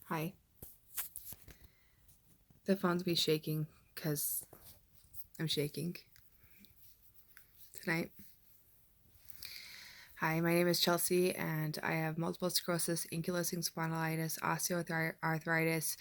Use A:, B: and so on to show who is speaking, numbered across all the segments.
A: Hi. The phone's be shaking because I'm shaking tonight. Hi, my name is Chelsea, and I have multiple sclerosis, ankylosing spondylitis, osteoarthritis,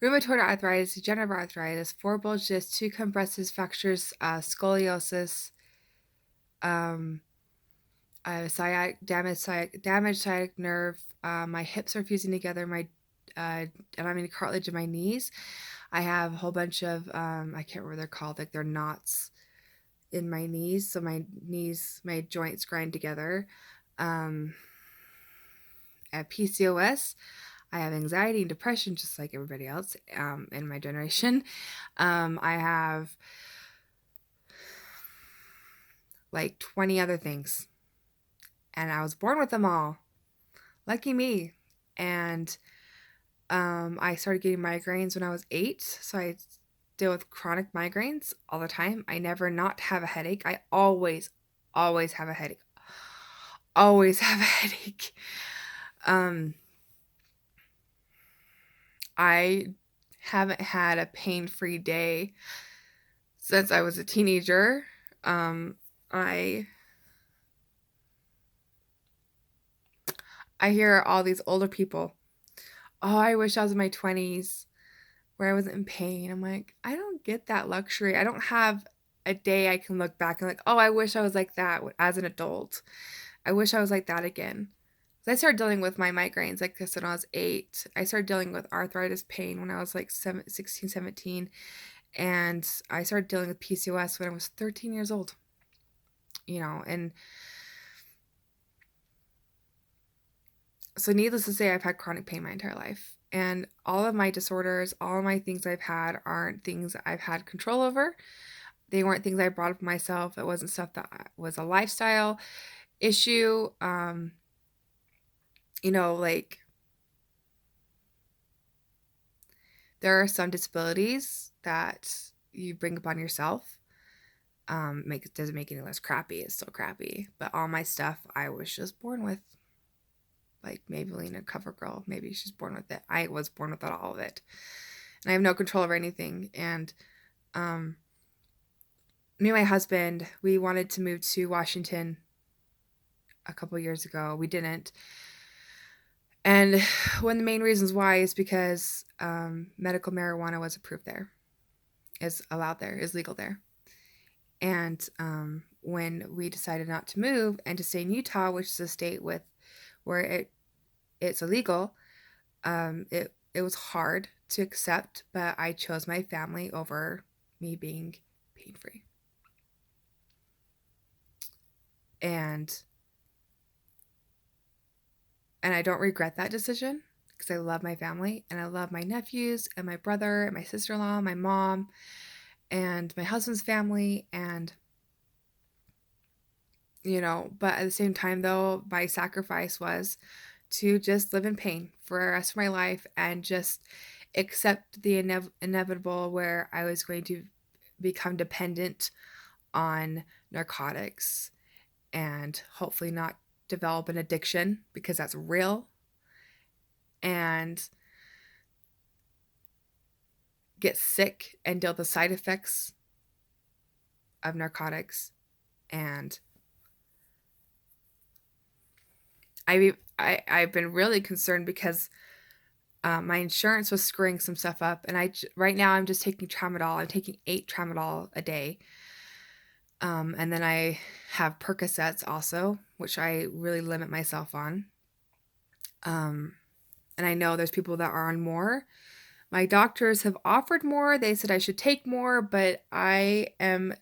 A: rheumatoid arthritis, degenerative arthritis, 4 bulges, 2 compressive fractures, scoliosis. I have a damaged sciatic nerve. My hips are fusing together. And I'm in cartilage in my knees. I have a whole bunch of I can't remember what they're called. Like they're knots in my knees, so my joints grind together. Um, I have PCOS. I have anxiety and depression, just like everybody else in my generation. I have like 20 other things, and I was born with them all. Lucky me. And I started getting migraines when I was 8, so I deal with chronic migraines all the time. I never not have a headache. I always have a headache. Always have a headache. Um, I haven't had a pain-free day since I was a teenager. Um, I I hear all these older people, "Oh, I wish I was in my 20s where I wasn't in pain." I'm like, "I don't get that luxury. I don't have a day I can look back and like, "Oh, I wish I was like that as an adult. I wish I was like that again." I started dealing with my migraines, like I said, when I was 8. I started dealing with arthritis pain when I was like 16, 17. And I started dealing with PCOS when I was 13 years old. And so needless to say, I've had chronic pain my entire life. And all of my disorders, all of my things I've had aren't things I've had control over. They weren't things I brought up myself. It wasn't stuff that was a lifestyle issue. Like there are some disabilities that you bring upon yourself. Doesn't make it any less crappy. It's still crappy. But all my stuff I was just born with. Like Maybelline, CoverGirl. Maybe she's born with it. I was born with all of it. And I have no control over anything. And me and my husband, we wanted to move to Washington a couple years ago. We didn't. And one of the main reasons why is because medical marijuana was approved there, is allowed there, is legal there. And when we decided not to move and to stay in Utah, which is a state where it's illegal, it was hard to accept, but I chose my family over me being pain free. And I don't regret that decision because I love my family and I love my nephews and my brother and my sister-in-law, my mom and my husband's family. And but at the same time though, my sacrifice was to just live in pain for the rest of my life and just accept the inevitable where I was going to become dependent on narcotics and hopefully not develop an addiction because that's real, and get sick and deal with the side effects of narcotics. And I've been really concerned because my insurance was screwing some stuff up, and right now I'm just taking tramadol. I'm taking 8 tramadol a day, and then I have Percocets also, which I really limit myself on. And I know there's people that are on more. My doctors have offered more. They said I should take more, but I am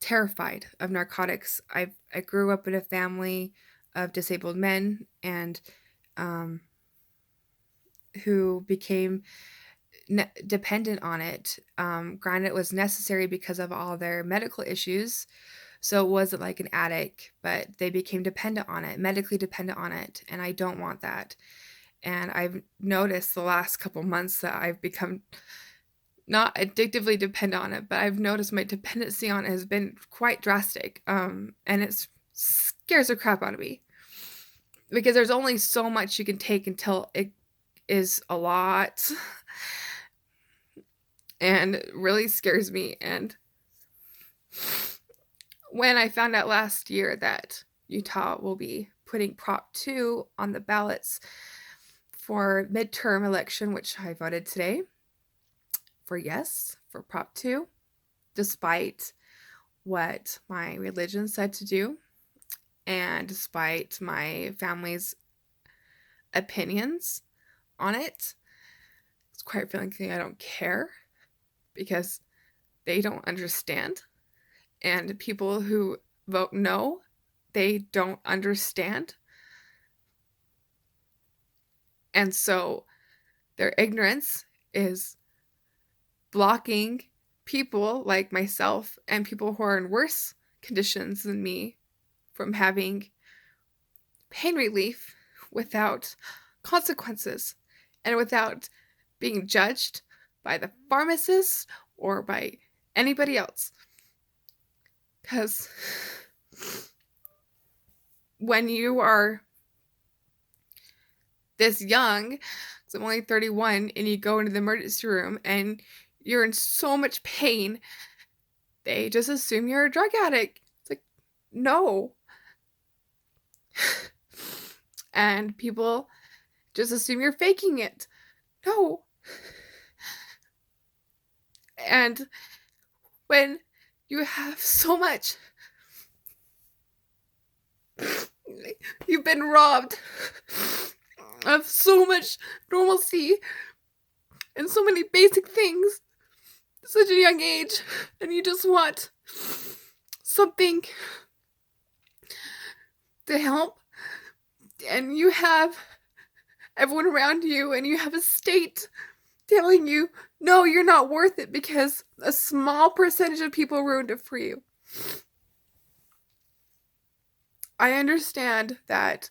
A: terrified of narcotics. I grew up in a family of disabled men and who became dependent on it. Granted, it was necessary because of all their medical issues. So it wasn't like an addict, but they became dependent on it, medically dependent on it. And I don't want that. And I've noticed the last couple months that I've become not addictively dependent on it, but I've noticed my dependency on it has been quite drastic. And it scares the crap out of me because there's only so much you can take until is a lot and really scares me. And when I found out last year that Utah will be putting Prop 2 on the ballots for midterm election, which I voted today for yes, for Prop 2, despite what my religion said to do and despite my family's opinions on it. It's quite frankly, I don't care because they don't understand. And people who vote no, they don't understand. And so their ignorance is blocking people like myself and people who are in worse conditions than me from having pain relief without consequences and without being judged by the pharmacist or by anybody else. Because when you are this young, because I'm only 31, and you go into the emergency room and you're in so much pain, they just assume you're a drug addict. It's like, no. And people just assume you're faking it. No. And when you have so much, you've been robbed of so much normalcy and so many basic things at such a young age, and you just want something to help, and you have everyone around you and you have a state telling you, no, you're not worth it because a small percentage of people ruined it for you. I understand that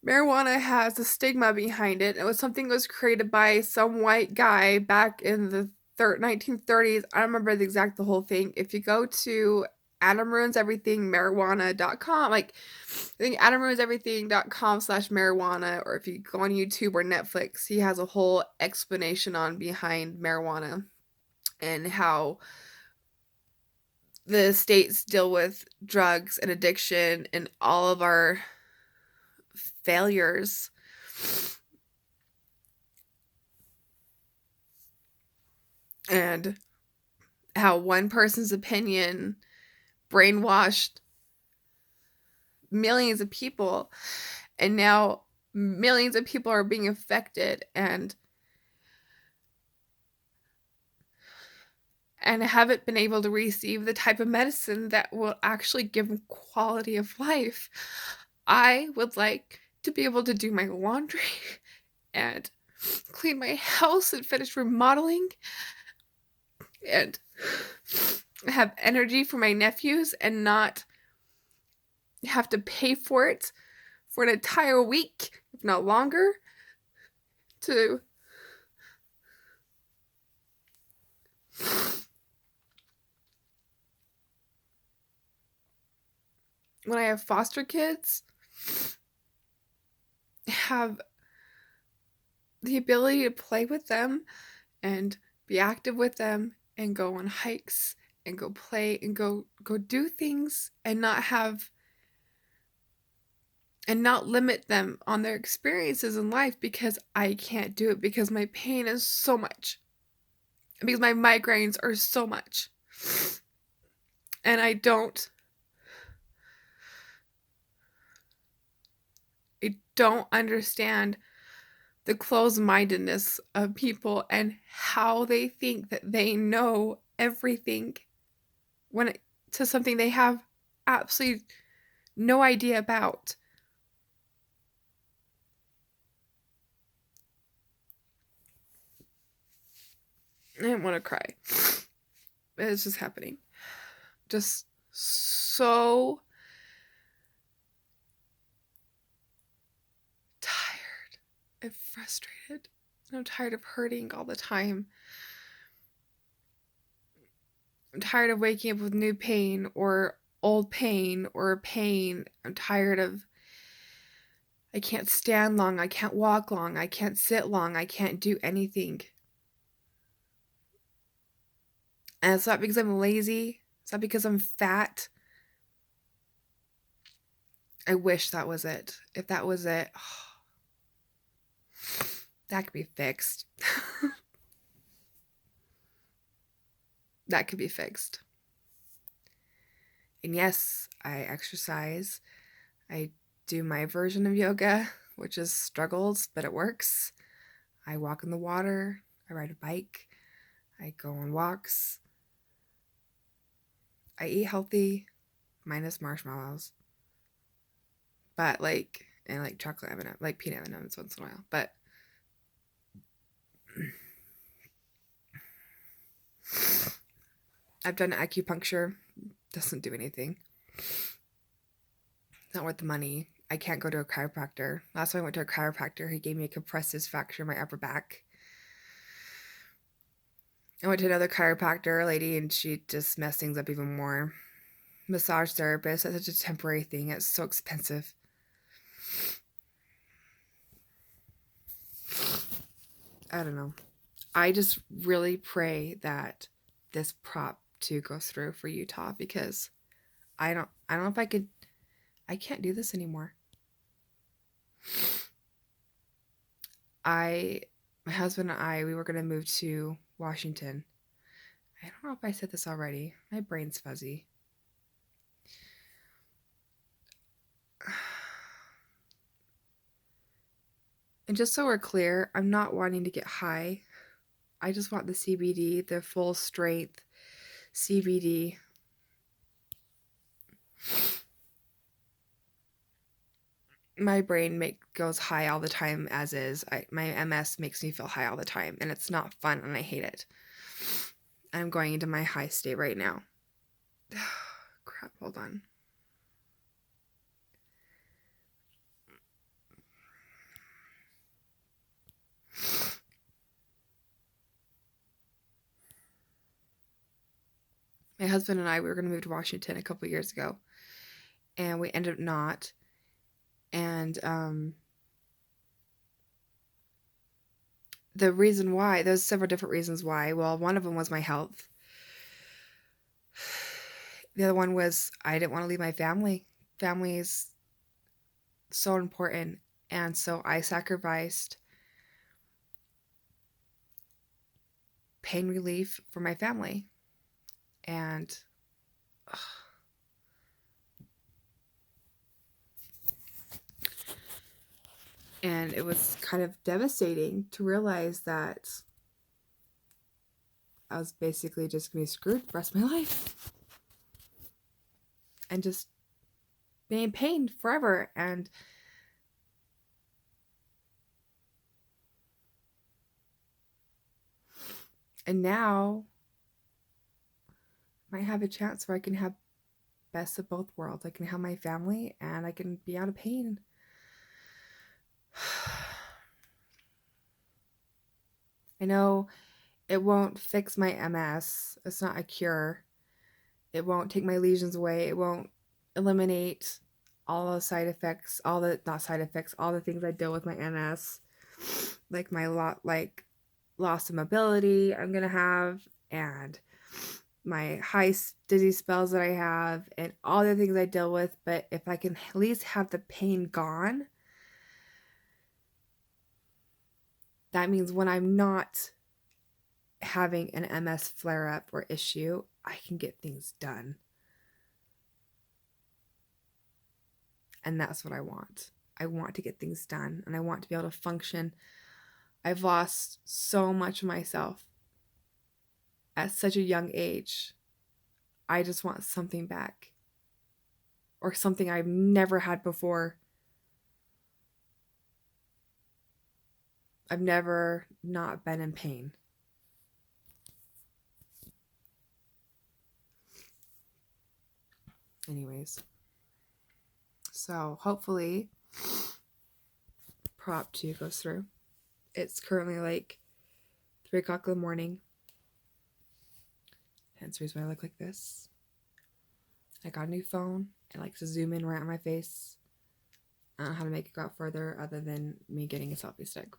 A: marijuana has a stigma behind it. It was something that was created by some white guy back in the 1930s. I don't remember the whole thing. If you go to AdamRuinsEverythingMarijuana.com, like I think AdamRuinsEverything.com/marijuana, or if you go on YouTube or Netflix, he has a whole explanation on behind marijuana and how the states deal with drugs and addiction and all of our failures. And how one person's opinion brainwashed millions of people, and now millions of people are being affected and haven't been able to receive the type of medicine that will actually give them quality of life. I would like to be able to do my laundry and clean my house and finish remodeling and have energy for my nephews and not have to pay for it for an entire week, if not longer, to when I have foster kids, have the ability to play with them and be active with them and go on hikes and go play and go do things and not limit them on their experiences in life because I can't do it because my pain is so much. Because my migraines are so much. And I don't understand the closed-mindedness of people and how they think that they know everything to something they have absolutely no idea about. I didn't want to cry. It's just happening. Just so tired and frustrated. I'm tired of hurting all the time. I'm tired of waking up with new pain or old pain or pain. I I can't stand long. I can't walk long. I can't sit long. I can't do anything. And it's not because I'm lazy. It's not because I'm fat. I wish that was it. If that was it, that could be fixed. That could be fixed. And yes, I exercise. I do my version of yoga, which is struggles, but it works. I walk in the water. I ride a bike. I go on walks. I eat healthy, minus marshmallows. But and chocolate M&M, like peanut M&Ms once in a while. But I've done acupuncture. Doesn't do anything. It's not worth the money. I can't go to a chiropractor. Last time I went to a chiropractor, he gave me a compressed disc fracture in my upper back. I went to another chiropractor lady, and she just messed things up even more. Massage therapist, that's such a temporary thing. It's so expensive. I don't know. I just really pray that this Prop 2 goes through for Utah, because I don't know if I can't do this anymore. My husband and I, we were going to move to Washington. I don't know if I said this already. My brain's fuzzy. And just so we're clear, I'm not wanting to get high. I just want the CBD, the full strength CBD. My brain goes high all the time as is. My MS makes me feel high all the time, and it's not fun, and I hate it. I'm going into my high state right now. Crap, hold on. My husband and I, we were going to move to Washington a couple years ago, and we ended up not. And the reason why, there's several different reasons why. Well, one of them was my health. The other one was I didn't want to leave my family. Family is so important, and so I sacrificed pain relief for my family. And it was kind of devastating to realize that I was basically just going to be screwed the rest of my life. And just be in pain forever. And now I might have a chance where I can have best of both worlds. I can have my family and I can be out of pain. I know it won't fix my MS. It's not a cure. It won't take my lesions away. It won't eliminate all the side effects, all the things I deal with my MS, like loss of mobility I'm gonna have, and my high dizzy spells that I have, and all the things I deal with. But if I can at least have the pain gone, that means when I'm not having an MS flare up or issue, I can get things done. And that's what I want. I want to get things done, and I want to be able to function. I've lost so much of myself at such a young age. I just want something back, or something I've never had before. I've never not been in pain. Anyways, so hopefully Prop 2 goes through. It's currently 3 o'clock in the morning. Hence the reason why I look like this. I got a new phone. It likes to zoom in right on my face. I don't know how to make it go out further other than me getting a selfie stick.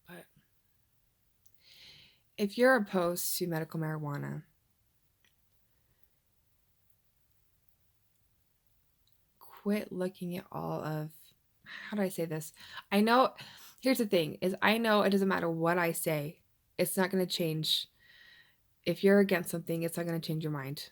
A: But if you're opposed to medical marijuana, quit looking at all of, how do I say this? I know, here's the thing, is I know it doesn't matter what I say. It's not going to change. If you're against something, it's not going to change your mind.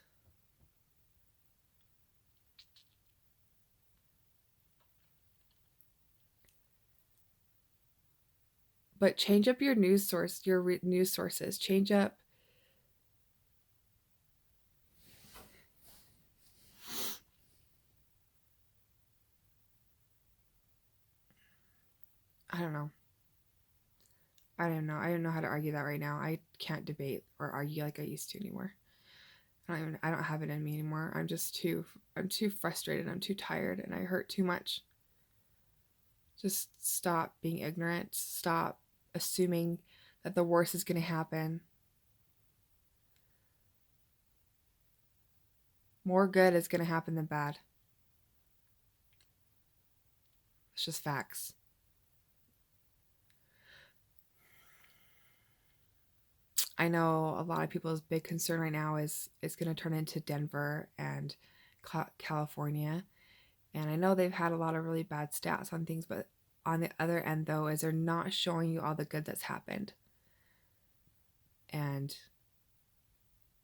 A: But change up your news source, your news sources. Change up. I don't know. I don't know. I don't know how to argue that right now. I can't debate or argue like I used to anymore. I don't have it in me anymore. I'm too frustrated. I'm too tired and I hurt too much. Just stop being ignorant. Stop assuming that the worst is going to happen. More good is going to happen than bad. It's just facts. I know a lot of people's big concern right now is going to turn into Denver and California. And I know they've had a lot of really bad stats on things, but on the other end, though, is they're not showing you all the good that's happened. And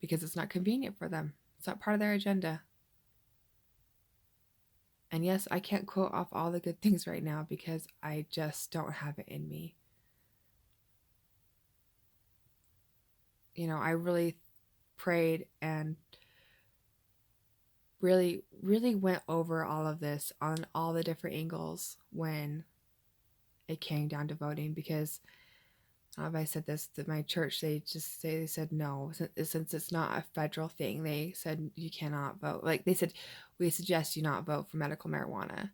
A: because it's not convenient for them. It's not part of their agenda. And yes, I can't quote off all the good things right now because I just don't have it in me. You know, I really prayed and really, really went over all of this on all the different angles when it came down to voting, because I don't know if I said this, that my church, they said no, since it's not a federal thing, they said you cannot vote. Like they said, we suggest you not vote for medical marijuana.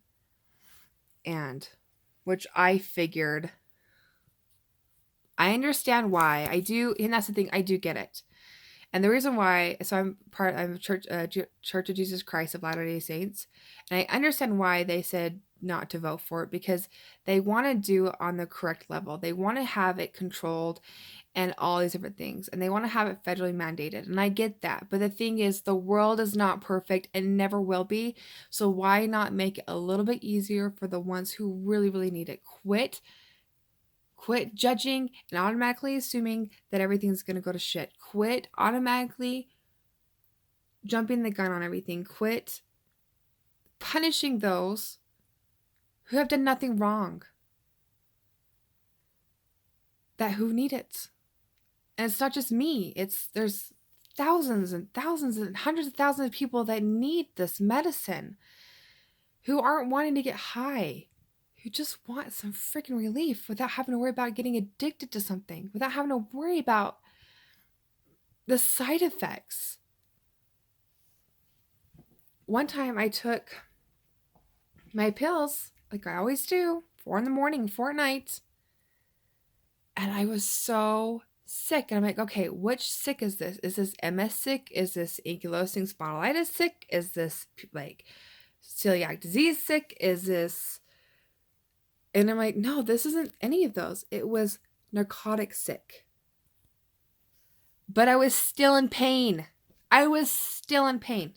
A: And which I figured, I understand why. I do, and that's the thing, I do get it. And the reason why, so I'm Church of Jesus Christ of Latter-day Saints, and I understand why they said not to vote for it, because they want to do it on the correct level. They want to have it controlled and all these different things, and they want to have it federally mandated, and I get that. But the thing is, the world is not perfect and never will be, so why not make it a little bit easier for the ones who really, really need it? Quit judging and automatically assuming that everything's going to go to shit. Quit automatically jumping the gun on everything. Quit punishing those who have done nothing wrong, that who need it. And it's not just me. There's thousands and thousands and hundreds of thousands of people that need this medicine, who aren't wanting to get high, who just want some freaking relief without having to worry about getting addicted to something, without having to worry about the side effects. One time I took my pills, like I always do, 4 in the morning, 4 at night, and I was so sick. And I'm like, okay, which sick is this? Is this MS sick? Is this ankylosing spondylitis sick? Is this like celiac disease sick? Is this... And I'm like, no, this isn't any of those. It was narcotic sick. But I was still in pain. I was still in pain.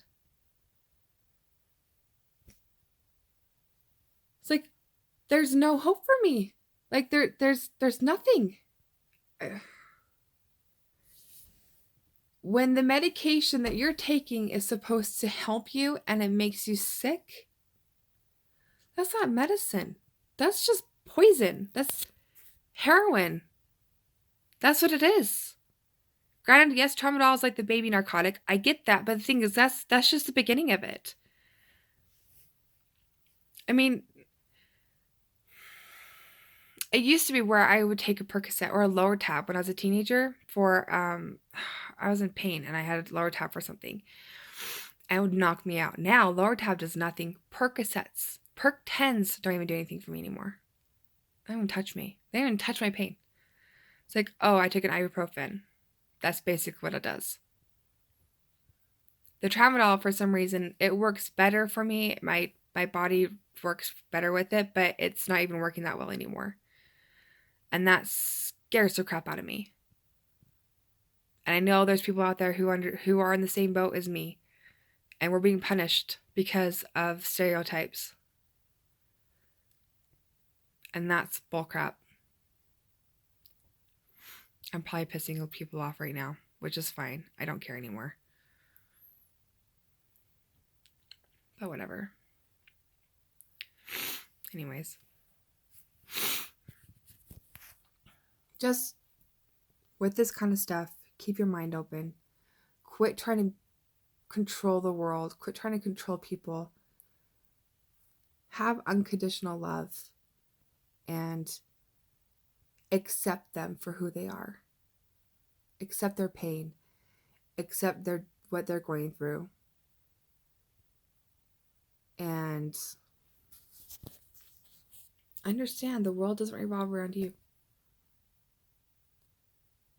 A: It's like, there's no hope for me. Like there's nothing. When the medication that you're taking is supposed to help you and it makes you sick, that's not medicine. That's just poison. That's heroin. That's what it is. Granted, yes, tramadol is like the baby narcotic. I get that, but the thing is, that's just the beginning of it. I mean, it used to be where I would take a Percocet or a lower tab when I was a teenager for I was in pain and I had a lower tab for something. And it would knock me out. Now, lower tab does nothing. Percocets, Perc 10s don't even do anything for me anymore. They don't even touch me. They don't even touch my pain. It's like, oh, I took an ibuprofen. That's basically what it does. The tramadol, for some reason, it works better for me. My body works better with it, but it's not even working that well anymore. And that scares the crap out of me. And I know there's people out there who are in the same boat as me, and we're being punished because of stereotypes. And that's bullcrap. I'm probably pissing people off right now, which is fine. I don't care anymore. But whatever. Anyways. Just with this kind of stuff, keep your mind open. Quit trying to control the world. Quit trying to control people. Have unconditional love and accept them for who they are. Accept their pain. Accept what they're going through. And understand the world doesn't revolve around you.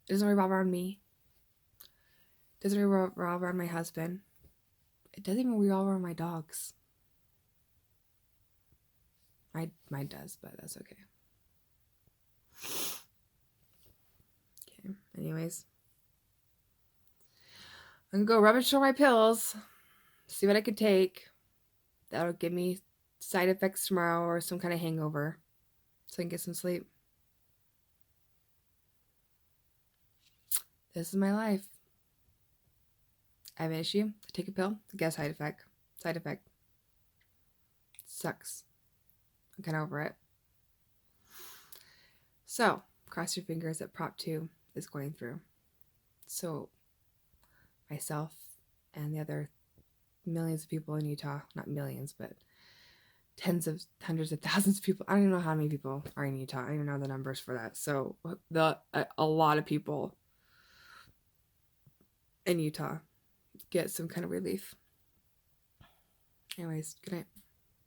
A: It doesn't revolve around me. It doesn't revolve around my husband. It doesn't even revolve around my dogs. Mine does, but that's okay. Okay, anyways. I'm gonna go rummage through my pills, see what I could take. That'll give me side effects tomorrow or some kind of hangover so I can get some sleep. This is my life. I have an issue, I take a pill, I get a side effect. Side effect. Sucks. I'm kind of over it. So, cross your fingers that Prop 2 is going through. So, myself and the other millions of people in Utah, not millions, but hundreds of thousands of people. I don't even know how many people are in Utah. I don't even know the numbers for that. So, a lot of people in Utah get some kind of relief. Anyways, good night.